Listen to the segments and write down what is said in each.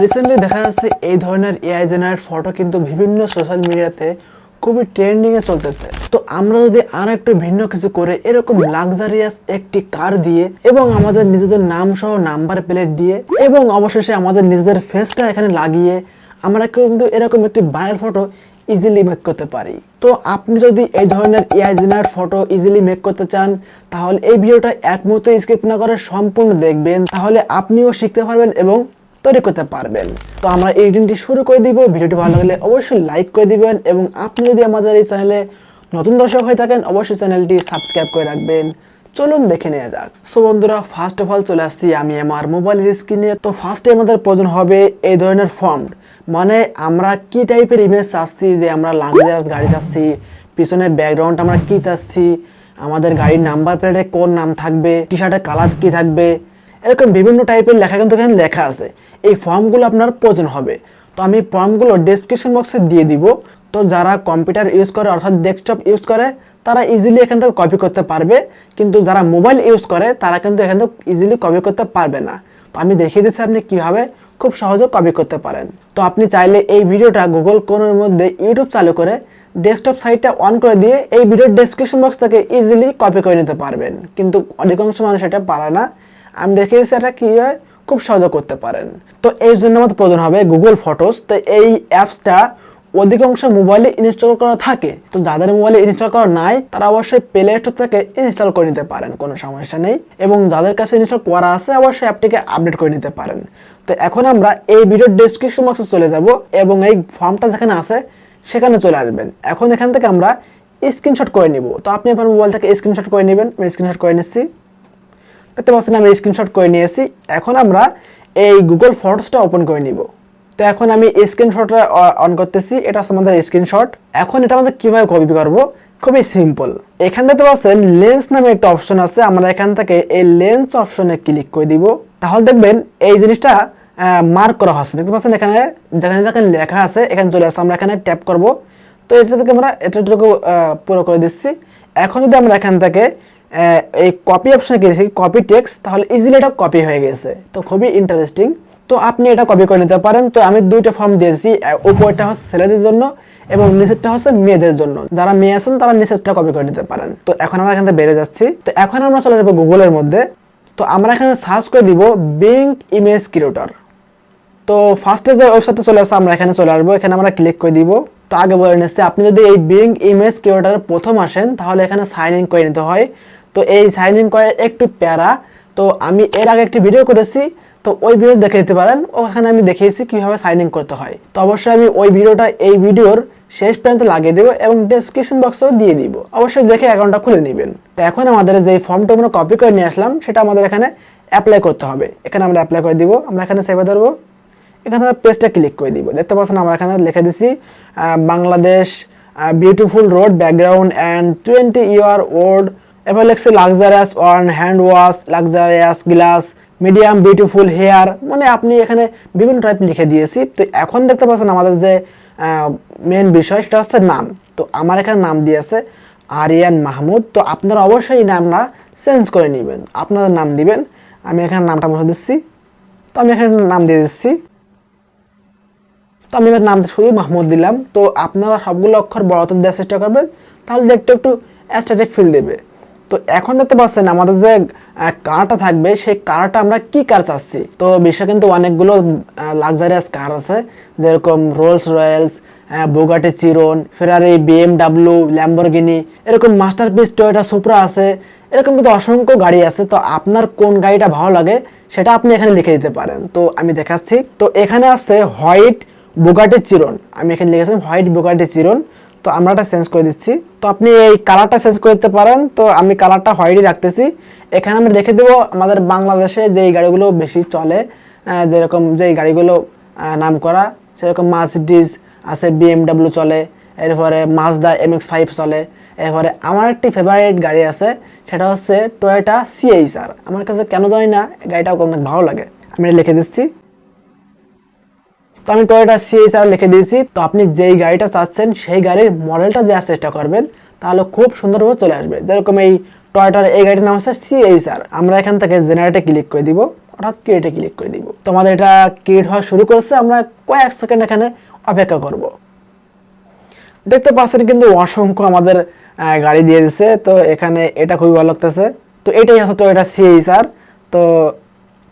Recently দেখা যাচ্ছে এই ধরনের এআই জেনারেট ফটো কিন্তু বিভিন্ন সোশ্যাল মিডিয়াতে খুবই ট্রেন্ডিং এ চলতেছে। তো আমরা যদি আর একটু ভিন্ন কিছু করে এরকম লাক্সারিয়াস একটি কার দিয়ে এবং আমাদের নিজেদের নাম সহ নাম্বার প্লেট দিয়ে এবং অবশেষে আমাদের নিজেদের ফেসটা এখানে লাগিয়ে আমরা কিন্তু এরকম একটি ভাইরাল ফটো ইজিলি মেক করতে পারি। তো আপনি যদি এই ধরনের AI generate photo easily make করতে চান তাহলে এই ভিডিওটা এক মুহূর্তে স্কিপ না করে সম্পূর্ণ দেখবেন, তাহলে আপনিও শিখতে পারবেন এবং তৈরি করতে পারবেন। তো আমরা এডিটিংটি শুরু করে দিব। ভিডিওটি ভালো লাগলে অবশ্যই লাইক করে দিবেন এবং আপনি যদি আমাদের এই চ্যানেলে নতুন দর্শক হয়ে থাকেন অবশ্যই চ্যানেলটি সাবস্ক্রাইব করে রাখবেন। চলুন দেখে নেওয়া যাক। সো বন্ধুরা, ফার্স্ট অফ অল চলে আসছি আমি আমার মোবাইলের স্ক্রিনে। তো ফার্স্টে আমাদের প্রয়োজন হবে এই ধরনের ফন্ট, মানে আমরা কি টাইপের ইমেজ চাচ্ছি, যে আমরা লাক্সারিয়াস গাড়ি চাচ্ছি, পিছনের ব্যাকগ্রাউন্ড আমরা কি চাচ্ছি, আমাদের গাড়ির নাম্বার প্লেটে কোন নাম থাকবে, টি শার্টের কালার কি থাকবে, এরকম বিভিন্ন টাইপের লেখা কিন্তু এখানে লেখা আছে। এই ফর্মগুলো আপনার প্রয়োজন হবে। তো আমি ফর্মগুলো ডেসক্রিপশন বক্সে দিয়ে দিব। তো যারা কম্পিউটার ইউজ করে অর্থাৎ ডেস্কটপ ইউজ করে তারা ইজিলি এখান থেকে কপি করতে পারবে, কিন্তু যারা মোবাইল ইউজ করে তারা কিন্তু এখান থেকে ইজিলি কপি করতে পারবে না। তো আমি দেখিয়ে দিচ্ছি আপনি কীভাবে খুব সহজে কপি করতে পারেন। তো আপনি চাইলে এই ভিডিওটা গুগল ক্রোমের মধ্যে ইউটিউব চালু করে ডেস্কটপ সাইটটা অন করে দিয়ে এই ভিডিওর ডেসক্রিপশন বক্স থেকে ইজিলি কপি করে নিতে পারবেন, কিন্তু অধিকাংশ মানুষ এটা পারে না। আমি দেখিয়েছি এটা কীভাবে খুব সহজে করতে পারেন। তো এই জন্য আমাদের প্রয়োজন হবে গুগল ফটোস। তো এই অ্যাপসটা অধিকাংশ মোবাইলে ইনস্টল করা থাকে। তো যাদের মোবাইলে ইনস্টল করা নাই তারা অবশ্যই প্লে স্টোর থেকে ইনস্টল করে নিতে পারেন, কোনো সমস্যা নেই। এবং যাদের কাছে ইনস্টল করা আছে অবশ্যই অ্যাপটিকে আপডেট করে নিতে পারেন। তো এখন আমরা এই ভিডিওর ডেসক্রিপশন বক্সে চলে যাব এবং এই ফর্মটা যেখানে আছে সেখানে চলে আসবেন। এখন এখান থেকে আমরা স্ক্রিনশট করে নিব। তো আপনি আপনার মোবাইল থেকে স্ক্রিনশট করে নেবেন। আমি স্ক্রিনশট করে নিচ্ছি, দেখতে পাচ্ছেন আমি স্ক্রিনশট করে নিয়েছি। এখন আমরা এই গুগল ফটোসটা ওপেন করে নিব। তো এখন আমি স্ক্রিনশটটা অন করতেছি। এটা হচ্ছে আমাদের স্ক্রিনশট। এখন এটা আমাদের কীভাবে কপি করব, খুবই সিম্পল। এখান দেখতে পাচ্ছেন লেন্স নামে একটা অপশন আছে। আমরা এখান থেকে এই লেন্স অপশনে ক্লিক করে দিব। তাহলে দেখবেন এই জিনিসটা মার্ক করা হচ্ছে, দেখতে পাচ্ছেন এখানে যেখানে লেখা আছে এখানে চলে আসছে। আমরা এখানে ট্যাপ করব। তো এটা থেকে আমরা এটাটুকু পুরো করে দিচ্ছি। এখন যদি আমরা এখান থেকে এই কপি অপশনে গেছি, কপি টেক্সট, তাহলে ইজিলি এটা কপি হয়ে গেছে। তো খুবই ইন্টারেস্টিং। তো আপনি এটা কপি করে নিতে পারেন। তো আমি দুইটা ফর্ম দিয়েছি, উপরটা হচ্ছে ছেলেদের জন্য এবং নিচেরটা হচ্ছে মেয়েদের জন্য। যারা মেয়ে আছেন তারা নিচেরটা কপি করে নিতে পারেন। তো এখন আমরা এখান থেকে বেড়ে যাচ্ছি। তো এখন আমরা চলে যাবো গুগলের মধ্যে। তো আমরা এখানে সার্চ করে দিব বিং ইমেজ ক্রিয়েটর। তো ফার্স্টে যে ওয়েবসাইটটা চলে আসছে আমরা এখানে চলে আসবো। এখানে আমরা ক্লিক করে দিব। তো আগে বলে নিচ্ছি, আপনি যদি এই বিং ইমেজ ক্রিয়েটর প্রথম আসেন তাহলে এখানে সাইন ইন করে নিতে হয়। তো এই সাইন ইন করে একটু প্যারা। তো আমি এর আগে একটি ভিডিও করেছি, তো ওই ভিডিও দেখে দিতে পারেন। ওখানে আমি দেখিয়েছি কীভাবে সাইন ইন করতে হয়। তো অবশ্যই আমি ওই ভিডিওটা এই ভিডিওর শেষ পর্যন্ত লাগিয়ে দেবো এবং ডেসক্রিপশন বক্সেও দিয়ে দিব। অবশ্যই দেখে অ্যাকাউন্টটা খুলে নেবেন। তো এখন আমাদের যে ফর্মটা আমরা কপি করে নিয়ে আসলাম সেটা আমাদের এখানে অ্যাপ্লাই করতে হবে। এখানে আমরা অ্যাপ্লাই করে দিব। আমরা এখানে সেভে ধরবো, এখানে পেজটা ক্লিক করে দিব। দেখতে পাচ্ছেন আমরা এখানে লিখে দিছি Bangladesh beautiful road background and 20 year old. এবার লিখছে luxurious one hand wash, luxurious glass, medium beautiful hair, মানে আপনি এখানে বিভিন্ন টাইপ লিখে দিয়েছি। তো এখন দেখতে পাচ্ছেন আমাদের যে মেন বিষয় সেটা হচ্ছে নাম। তো আমার এখানে নাম দিয়েছে আরিয়ান মাহমুদ। তো আপনারা অবশ্যই এই নামটা চেঞ্জ করে নেবেন, আপনাদের নাম দিবেন। আমি এখানে নামটা মুছে দিচ্ছি। তো আমি এখানে নাম দিয়ে দিচ্ছি। তো আমি আমার নামটা শুধু মাহমুদ দিলাম। তো আপনারা সবগুলো অক্ষর বড় হাতের দেওয়ার চেষ্টা করবেন, তাহলে দেখতে একটু অ্যাস্থেটিক ফিল দেবে। তো এখন দেখতে পাচ্ছেন আমাদের যে কারটা থাকবে সেই কারটা আমরা কি কার চাচ্ছি। তো বিশ্বে কিন্তু অনেকগুলো লাক্সারিয়াস কার আছে, যেরকম রোলস রয়েলস, বুগাটি চিরন, ফেরারি, BMW, ল্যাম্বরগিনি, এরকম মাস্টারপিস টয়োটা সুপ্রা আছে। এরকম কিন্তু অসংখ্য গাড়ি আছে। তো আপনার কোন গাড়িটা ভালো লাগে সেটা আপনি এখানে লিখে দিতে পারেন। তো আমি দেখাচ্ছি। তো এখানে আছে হোয়াইট বুগাটি চিরন। আমি এখানে লিখেছি হোয়াইট বুগাটি চিরন। তো আমরা এটা চেঞ্জ করে দিচ্ছি। তো আপনি এই কালারটা চেঞ্জ করে দিতে পারেন। তো আমি কালারটা হোয়াইটই রাখতেছি। এখানে আমরা দেখে দেবো আমাদের বাংলাদেশে যেই গাড়িগুলো বেশি চলে, যেরকম যেই গাড়িগুলো নাম করা, সেরকম মার্সিডিজ আছে, BMW চলে, এরপরে মাজদা Mx-5 চলে। এরপরে আমার একটি ফেভারিট গাড়ি আছে, সেটা হচ্ছে টয়োটা CHR। আমার কাছে কেন জানি না গাড়িটাও অনেক ভালো লাগে। আমি এটা লিখে দিচ্ছি। তো আমি টয়োটা CHR লিখে দিয়েছি। তো আপনি যেই গাড়িটা চাচ্ছেন সেই গাড়ির মডেলটা দেওয়ার চেষ্টা করবেন, তাহলে খুব সুন্দরভাবে চলে আসবে। যেরকম এই টয়োটার এই গাড়ির নাম হচ্ছে CHR। আমরা এখান থেকে জেনারেটে ক্লিক করে দিব। হঠাৎ ক্রিয়েটে ক্লিক করে দিব। তো আমাদের এটা ক্রিয়েট হওয়া শুরু করেছে, আমরা কয়েক সেকেন্ড এখানে অপেক্ষা করব। দেখতে পাচ্ছেন কিন্তু অসংখ্য আমাদের গাড়ি দিয়ে দিচ্ছে। তো এখানে এটা খুবই ভালো লাগতেছে। তো এটাই আছে, তো এটা সিএইচআর, তো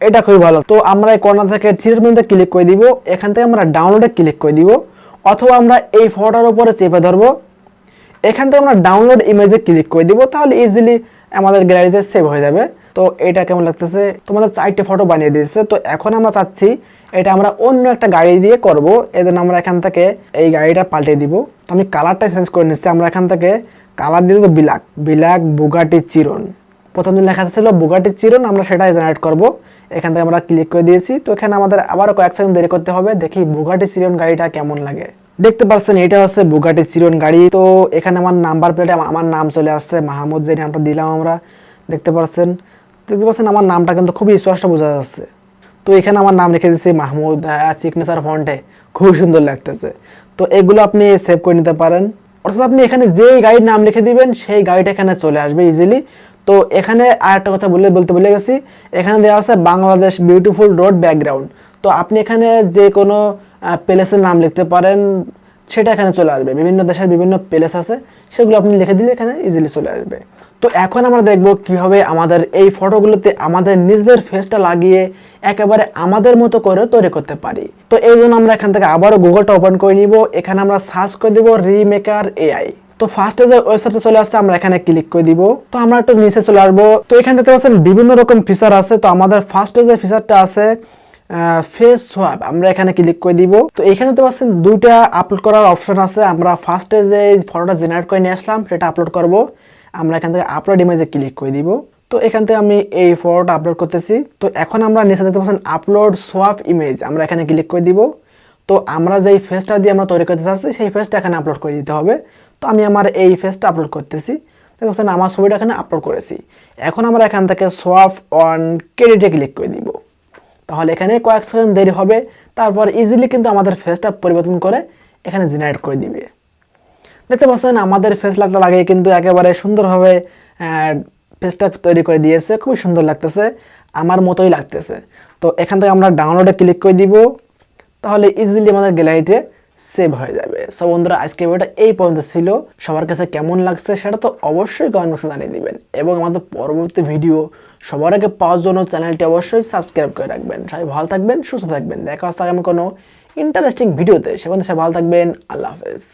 এটা খুবই ভালো। তো আমরা এই কর্নার থেকে থ্রি ডটে ক্লিক করে দিব, এখান থেকে আমরা ডাউনলোডে ক্লিক করে দিব, অথবা আমরা এই ফটোর উপরে চেপে ধরবো, এখান থেকে আমরা ডাউনলোড ইমেজে ক্লিক করে দিব, তাহলে ইজিলি আমাদের গ্যালারিতে সেভ হয়ে যাবে। তো এটা কেমন লাগতেছে, তোমাদের 4টে ফটো বানিয়ে দিয়েছে। তো এখন আমরা চাচ্ছি এটা আমরা অন্য একটা গাড়ি দিয়ে করব, এই জন্য আমরা এখান থেকে এই গাড়িটা পাল্টে দিব। তো আমি কালারটা চেঞ্জ করে নিচ্ছি, আমরা এখান থেকে কালার দিয়ে দেবো ব্ল্যাক বুগাটি চিরন। প্রথম দিন লেখা ছিল বুগাটি চিরন, আমরা সেটাই জেনারেট করব। এখান থেকে আমরা ক্লিক করে দিয়েছি। তো এখানে আমাদের আবারও কয়েক সেকেন্ড দেরি করতে হবে, দেখি বুগাটি চিরন গাড়িটা কেমন লাগে। দেখতে পাচ্ছেন এটা হচ্ছে বুগাটি চিরন গাড়ি। তো এখানে আমার নাম্বার প্লেটে আমার নাম চলে আসছে, মাহমুদ যে নামটা দিলাম আমরা। দেখতে পাচ্ছেন আমার নামটা কিন্তু খুবই স্পষ্ট বোঝা যাচ্ছে। তো এখানে আমার নাম লিখে দিচ্ছি মাহমুদ, সিগনেচার ফন্টে, খুব সুন্দর লাগতেছে। তো এগুলো আপনি সেভ করে নিতে পারেন, অর্থাৎ আপনি এখানে যেই গাড়ির নাম লিখে দিবেন সেই গাড়িটা এখানে চলে আসবে ইজিলি। তো এখানে আরেকটা কথা বলতে ভুলে গেছি, এখানে দেওয়া আছে বাংলাদেশ বিউটিফুল রোড ব্যাকগ্রাউন্ড। তো আপনি এখানে যে কোনো প্লেসের নাম লিখতে পারেন, সেটা এখানে চলে আসবে। বিভিন্ন দেশের বিভিন্ন প্লেস আছে, সেগুলো আপনি লিখে দিলে এখানে ইজিলি চলে আসবে। তো এখন আমরা দেখব কিভাবে আমাদের এই ফটোগুলোতে আমাদের নিজেদের ফেসটা লাগিয়ে একেবারে আমাদের মতো করে তৈরি করতে পারি। তো এই জন্য আমরা এখান থেকে আবারও গুগলটা ওপেন করে নিব, এখানে আমরা সার্চ করে দিব রিমেকার এআই। তো ফার্স্টে যে ওয়েবসাইটে চলে আসছে, আমরা এখানে ক্লিক করে দিব। তো আমরা একটু নিচে চলে আসবো। তো এখানে দেখতে পাচ্ছেন বিভিন্ন রকম ফিচার আছে। তো আমাদের ফার্স্টে যে ফিচারটা আছে ফেস সোয়াপ, আমরা এখানে ক্লিক করে দিব। তো এখানে দেখতে পাচ্ছেন দুইটা আপলোড করার অপশন আছে। আমরা ফার্স্টে যে ফটোটা জেনারেট করে নিয়ে আসলাম সেটা আপলোড করব, আমরা এখান থেকে আপলোড ইমেজে ক্লিক করে দিব। তো এখান থেকে আমি এই ফটোটা আপলোড করতেছি। তো এখন আমরা নিচে দেখতে পাচ্ছেন আপলোড সোয়াপ ইমেজ, আমরা এখানে ক্লিক করে দিব। তো আমরা যেই ফেসটা দিয়ে আমরা তৈরি করতে চাচ্ছি সেই ফেসটা এখানে আপলোড করে দিতে হবে। তো আমি আমার এই ফেসটা আপলোড করতেছি, দেখতে পাচ্ছেন আমার ছবিটা এখানে আপলোড করেছি। এখন আমরা এখান থেকে সোয়াপ অন ক্রেডিটে ক্লিক করে দিব, তাহলে এখানে কয়েক সেকেন্ড দেরি হবে, তারপর ইজিলি কিন্তু আমাদের ফেসটা পরিবর্তন করে এখানে জেনারেট করে দিবে। দেখতে পাচ্ছেন আমাদের ফেস লাগটা লাগিয়ে কিন্তু একেবারে সুন্দরভাবে ফেসটা তৈরি করে দিয়েছে, খুবই সুন্দর লাগতেছে, আমার মতোই লাগতেছে। তো এখান থেকে আমরা ডাউনলোডে ক্লিক করে দিব, তাহলে ইজিলি আমাদের গ্যালারিতে সেভ হয়ে যাবে। সো বন্ধুরা, আজকে ভিডিওটা এই পর্যন্ত ছিল। সবার কাছে কেমন লাগছে সেটা তো অবশ্যই কমেন্ট বক্সে জানিয়ে দিবেন, এবং আমাদের পরবর্তী ভিডিও সবার আগে পাওয়ার জন্য চ্যানেলটি অবশ্যই সাবস্ক্রাইব করে রাখবেন। সবাই ভালো থাকবেন, সুস্থ থাকবেন, দেখা হচ্ছে আগামী কোনো ইন্টারেস্টিং ভিডিওতে। সেখানে সবাই ভালো থাকবেন, আল্লাহ হাফেজ।